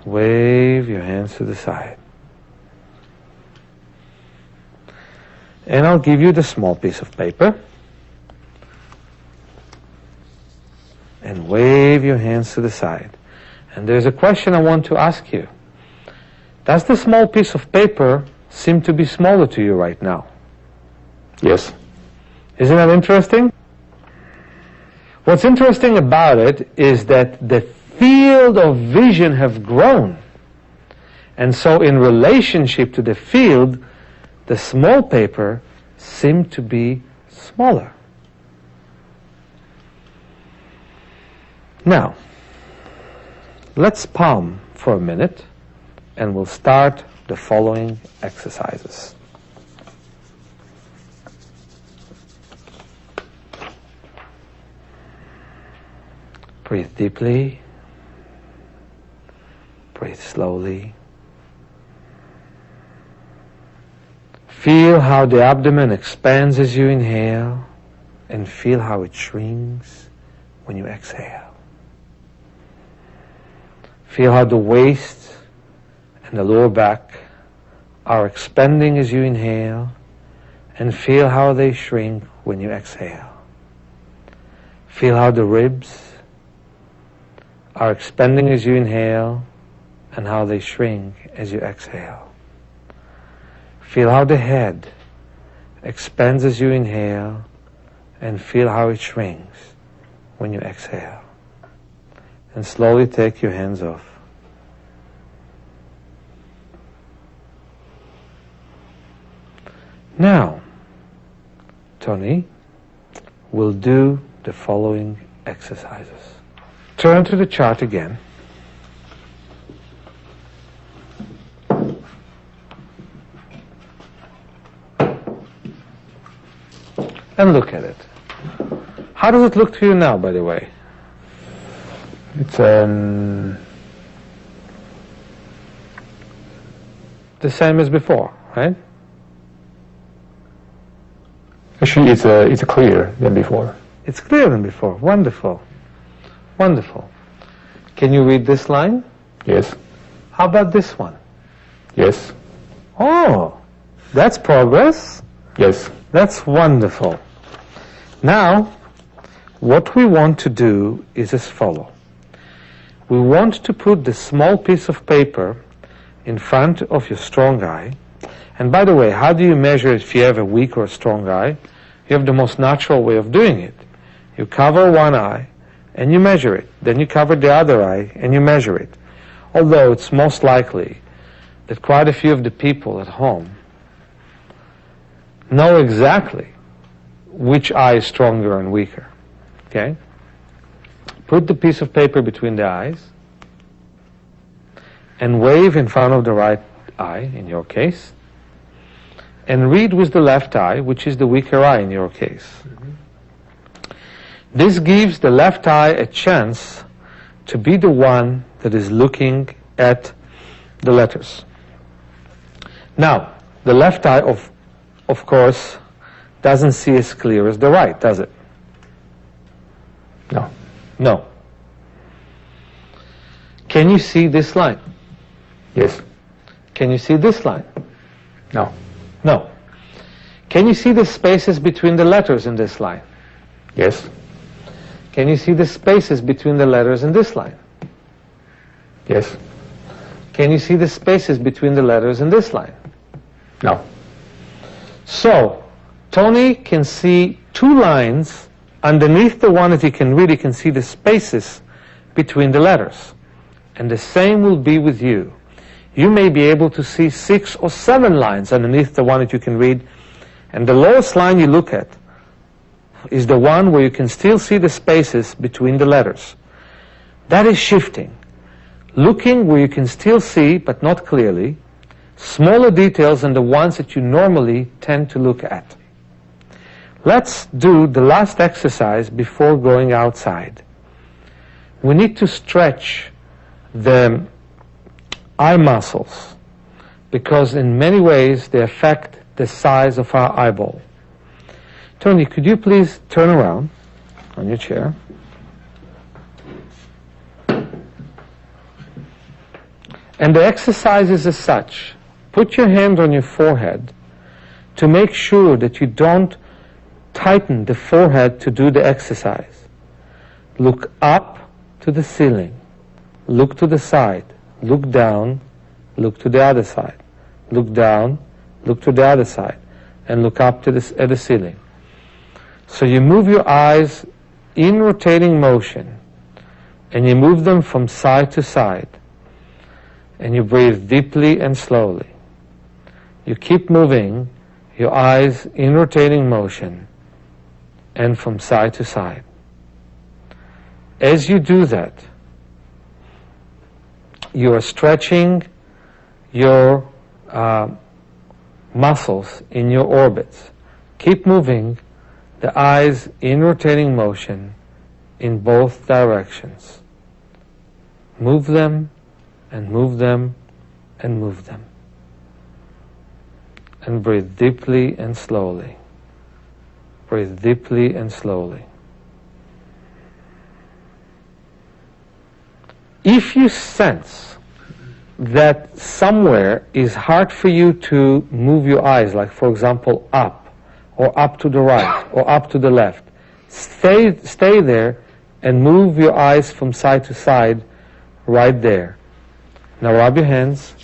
Wave your hands to the side. And I'll give you the small piece of paper. And wave your hands to the side. And there's a question I want to ask you. Does the small piece of paper seem to be smaller to you right now? Yes. Isn't that interesting? What's interesting about it is that the field of vision have grown. And so in relationship to the field, the small paper seemed to be smaller. Now, let's palm for a minute and we'll start the following exercises. Breathe deeply. Breathe slowly. Feel how the abdomen expands as you inhale and feel how it shrinks when you exhale. Feel how the waist and the lower back are expanding as you inhale and feel how they shrink when you exhale. Feel how the ribs are expanding as you inhale and how they shrink as you exhale. Feel how the head expands as you inhale and feel how it shrinks when you exhale. And slowly take your hands off. Now, Tony will do the following exercises. Turn to the chart again. And look at it. How does it look to you now, by the way? It's the same as before, right? Actually, it's clearer than before. It's clearer than before. Wonderful. Wonderful. Can you read this line? Yes. How about this one? Yes. Oh, that's progress. Yes. That's wonderful. Now, what we want to do is as follows. We want to put the small piece of paper in front of your strong eye. And by the way, how do you measure if you have a weak or a strong eye? You have the most natural way of doing it. You cover one eye and you measure it. Then you cover the other eye and you measure it. Although it's most likely that quite a few of the people at home know exactly which eye is stronger and weaker. Okay? Put the piece of paper between the eyes and wave in front of the right eye, in your case, and read with the left eye, which is the weaker eye in your case. This gives the left eye a chance to be the one that is looking at the letters. Now, the left eye, of course, doesn't see as clear as the right, does it? No. No. Can you see this line? Yes. Can you see this line? No. No. Can you see the spaces between the letters in this line? Yes. Can you see the spaces between the letters in this line? Yes. Can you see the spaces between the letters in this line? No. So, Tony can see two lines underneath the one that he can read. He can see the spaces between the letters. And the same will be with you. You may be able to see 6 or 7 lines underneath the one that you can read. And the lowest line you look at is the one where you can still see the spaces between the letters. That is shifting. Looking where you can still see, but not clearly, smaller details than the ones that you normally tend to look at. Let's do the last exercise before going outside. We need to stretch the eye muscles because in many ways they affect the size of our eyeball. Tony, could you please turn around on your chair? And the exercise is as such. Put your hand on your forehead to make sure that you don't tighten the forehead to do the exercise. Look up to the ceiling. Look to the side. Look down. Look to the other side. Look down. Look to the other side. And look up to at the ceiling. So you move your eyes in rotating motion. And you move them from side to side. And you breathe deeply and slowly. You keep moving your eyes in rotating motion and from side to side. As you do that, you are stretching your muscles in your orbits. Keep moving the eyes in rotating motion in both directions. Move them and move them and move them. And breathe deeply and slowly. Breathe deeply and slowly. If you sense that somewhere is hard for you to move your eyes, like for example up, or up to the right, or up to the left, stay there and move your eyes from side to side right there. Now rub your hands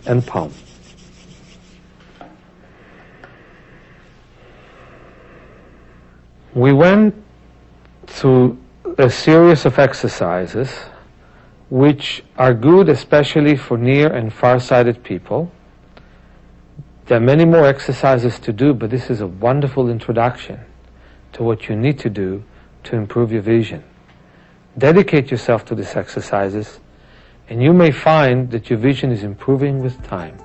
and palm. We went through a series of exercises which are good especially for near and far-sighted people. There are many more exercises to do, but this is a wonderful introduction to what you need to do to improve your vision. Dedicate yourself to these exercises, and you may find that your vision is improving with time.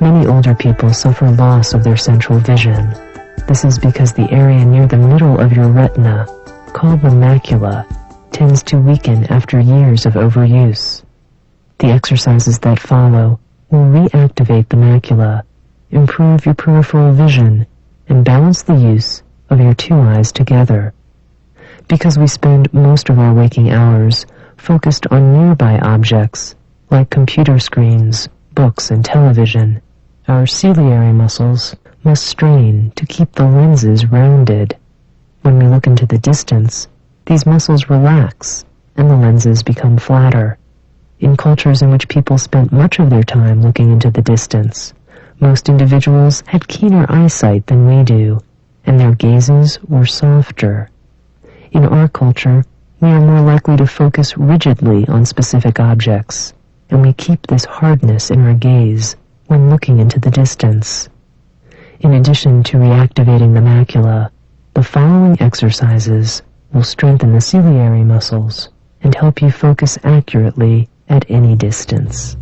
Many older people suffer loss of their central vision. This is because the area near the middle of your retina, called the macula, tends to weaken after years of overuse. The exercises that follow will reactivate the macula, improve your peripheral vision, and balance the use of your two eyes together. Because we spend most of our waking hours focused on nearby objects, like computer screens, books, and television, our ciliary muscles must strain to keep the lenses rounded. When we look into the distance, these muscles relax and the lenses become flatter. In cultures in which people spent much of their time looking into the distance, most individuals had keener eyesight than we do, and their gazes were softer. In our culture, we are more likely to focus rigidly on specific objects, and we keep this hardness in our gaze when looking into the distance. In addition to reactivating the macula, the following exercises will strengthen the ciliary muscles and help you focus accurately at any distance.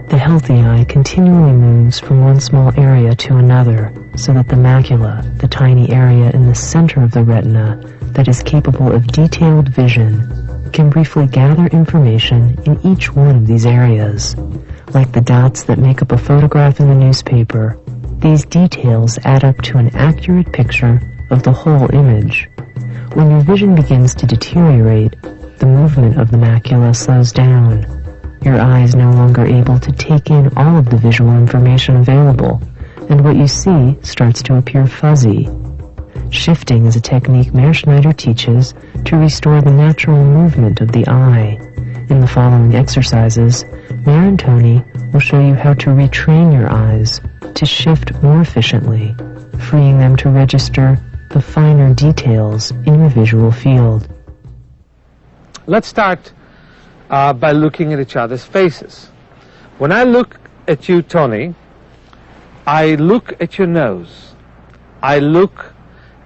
The healthy eye continually moves from one small area to another, so that the macula, the tiny area in the center of the retina that is capable of detailed vision, can briefly gather information in each one of these areas. Like the dots that make up a photograph in the newspaper, these details add up to an accurate picture of the whole image. When your vision begins to deteriorate, the movement of the macula slows down. Your eye is no longer able to take in all of the visual information available, and what you see starts to appear fuzzy. Shifting is a technique Mearschneider teaches to restore the natural movement of the eye. In the following exercises, Meir and Tony will show you how to retrain your eyes to shift more efficiently, freeing them to register the finer details in your visual field. Let's start by looking at each other's faces. When I look at you, Tony, I look at your nose. I look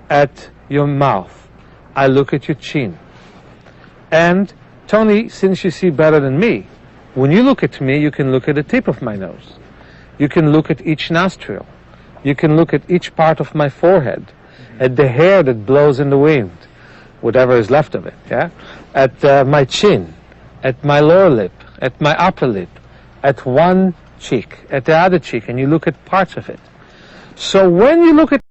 at your mouth. I look at your chin. And Tony, since you see better than me, when you look at me, you can look at the tip of my nose. You can look at each nostril. You can look at each part of my forehead, at the hair that blows in the wind, whatever is left of it, yeah? At my chin, at my lower lip, at my upper lip, at one cheek, at the other cheek, and you look at parts of it. So when you look at